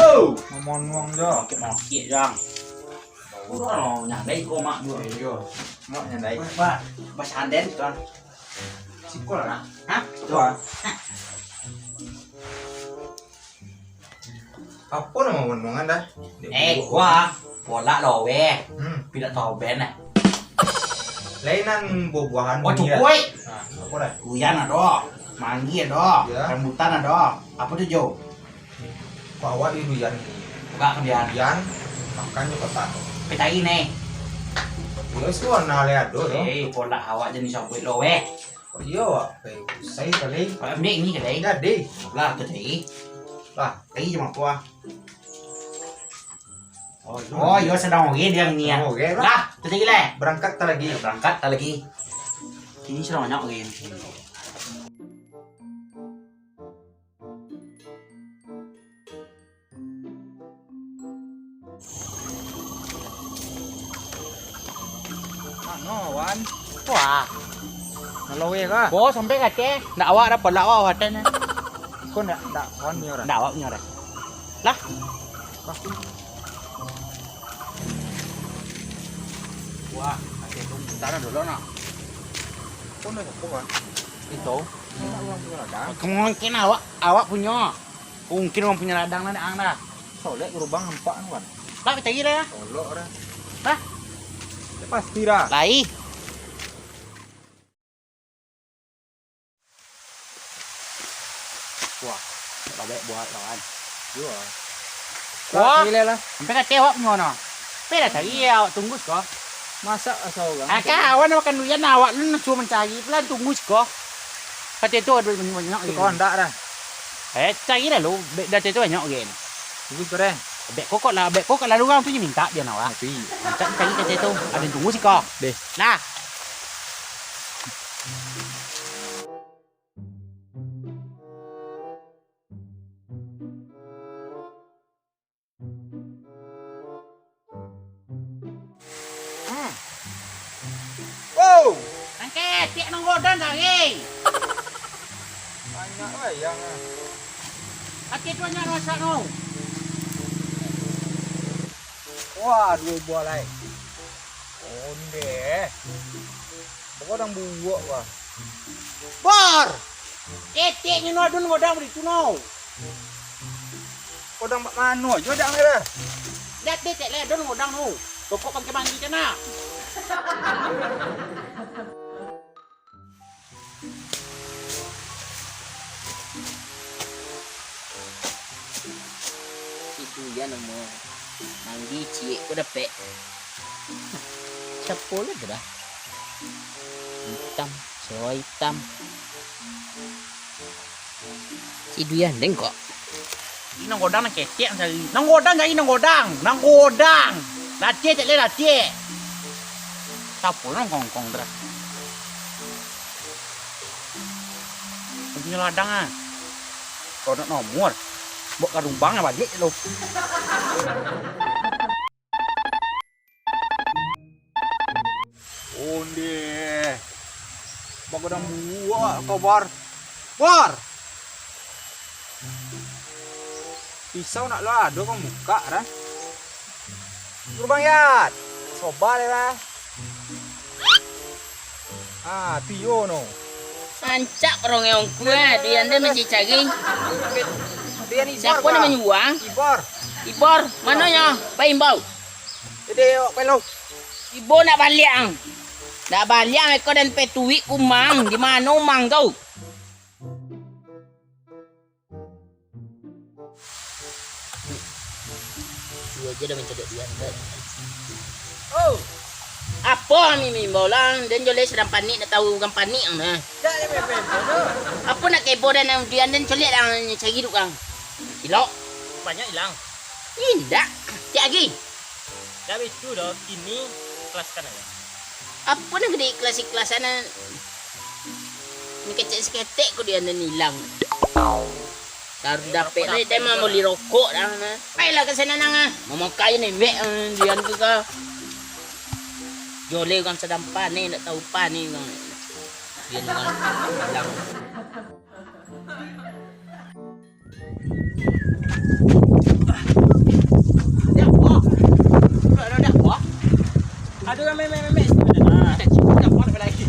Oh, ngomong dong. Mokit dong. Udah nyang đấy cô mak juga. Iya. Mak nyandai. Wah, bahasa Anden kan. Sikol lah. Hah? Coba. Apa nama ngomong dah? Gua bola lo we. Hmm. Tidak tahu ben ah. Lainan buah-buahan. Oh, cukuy. Nah, apa dah? Uyan ada, manggi ada, Ya. rambutan ada. Apa tuh Jo? Bawa itu yan. Enggak kemudian. Yan makan juga tak. Kita ini. Ya itu warna leado dong. Bola awak jenis apa lo we? Oh iya wak. Saya kali. Kalau ini ke đấy. Jadi Lah tu thấy. lah. Cái gì mà qua. Oh, yo sedang ngomongin dia ni. Oh, oke. Lah, tu thấy le. Berangkat tak lagi. Berangkat tak lagi. Kini sedang banyak ngomongin. Ano wan? Wah, Nalawe ka? bố sampai kat ke. Ndak awak dah bola awak hatan. Kau ndak kawan ni orang. Ndak awak punya dah. Lah, wah, ada tu tanah dulu nak. Kau ndak apa kan? Itu. Nak orang punya ladang. Mungkin awak punya. Mungkin orang punya ladang lah ang dah. Solek gerobang empat kan? Lah, kita kira ya. Solok dah. Lah, Ya pasti dah. lai. Wah, babek buat lawan. Iya. Wah. Pilih lah. Sampai kat awak punya no. Pera tadi awak tunggu kok. Masak asal orang. Kawan makan durian awak lu cuma mencari pelan tunggu kok. Kata itu ada banyak Itu kau ndak dah. cari dah lu. Dah itu banyak gen. Tunggu keren. Bek kokok lalu orang tu je minta dia nak. Tapi Cari kata itu ada tunggu sih kok. deh. Nah. Wow. Angkat, tiak nang godan lagi. Banyak wayang ah. Hati tu banyak masak no. Wah, dua buah lai. Onde. Pokok dang buak wah. Bor. Tiak ni no dun godang beri tu no. Kau dang mak mano aja dang dah. Lihat tiak le dun godang no. Pokok pakai mandi kana. Itu ya nama mandi cie ko dapat. Siapa lah dah. Hitam, soy hitam. Si Duyan deng kok. Ini nang godang nak kecek cari. Nang godang jadi nang godang. Nang godang. Lacie tak le lacie. Siapa nang kongkong dah. Punya ladang ah. Kau nak nomor. Bok karumbang balik lo. Onde. Pokok dang buak kau bor. Bor. Pisau nak lah, ada kau buka dah. Gerbang yat. Coba deh lah. Ah, tio no. Ancak orang yang kuat dia anda masih cari. Dia ni Siapa namanya Wang? Ibor. Ibor, mana ya? Pak Imbau. Jadi pelo. Ibu nak balik. Nak balik kau dan petuik kumang. Di mana umang kau? Dua aja dah mencedek dia. Oh. Apa mimi bola dan jole sedang panik nak tahu bukan panik nah. Dah dia pepe tu. Apa nak kebo dan dia dan colet lang cari duk kang. Ilok. Banyak hilang. Indak. Tiap lagi. Dah itu dah ini kelaskan aja. Apa nak gede kelas-kelasan ni kecek seketek ko dia dan hilang. Taruh dapet ni dia mau beli rokok dah nah. Baiklah ke sana nang ah. Mau kaya ni wek dia tu ka. Jole kan sedang panik nak tahu panik kan. Biar dengan bilang. Dah buah. Dah buah. Aduh kan memek sebenarnya. Dah buah lagi.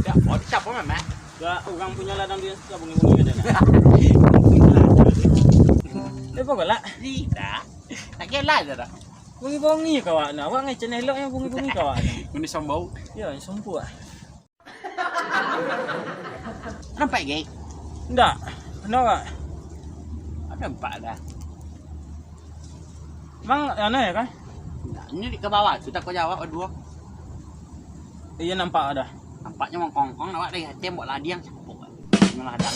Dah buah siapa memek? Gak orang punya ladang dia suka bunyi-bunyi ada. Pokoknya Tidak. Tak kira dah. bunyi-bunyi kawan. Awak ngai channel elok yang bunyi-bunyi kawan. Ini sombau. Ya, sompu ah. Nampak gay? Ndak. Kenapa? Ada empat dah. Mang aneh ya kan? Ini di ke bawah, sudah kau jawab dua. Iya nampak ada. Nampaknya mengkongkong awak dah tembok ladiang sapuk. Ngeladang.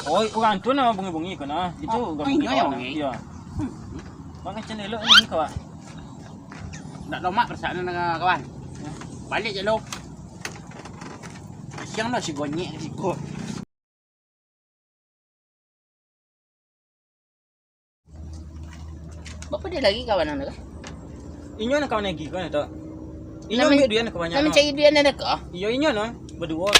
Oh, orang tu nama bunyi-bunyi kan ah. Itu Oh, gak ini bunyi yang kawan. bunyi. Iya. Bang channel elok bunyi kawan. Tak lomak perasaan dengan kawan. Balik je lo. Siang dah si gonyek si ko. Bapak dia lagi kawan anda kah? Inyo nak kawan lagi kan tak? Inyo Nama- ambil dia nak kebanyakan. Nama cari dia nak kah? Iya inyo no. Berdua.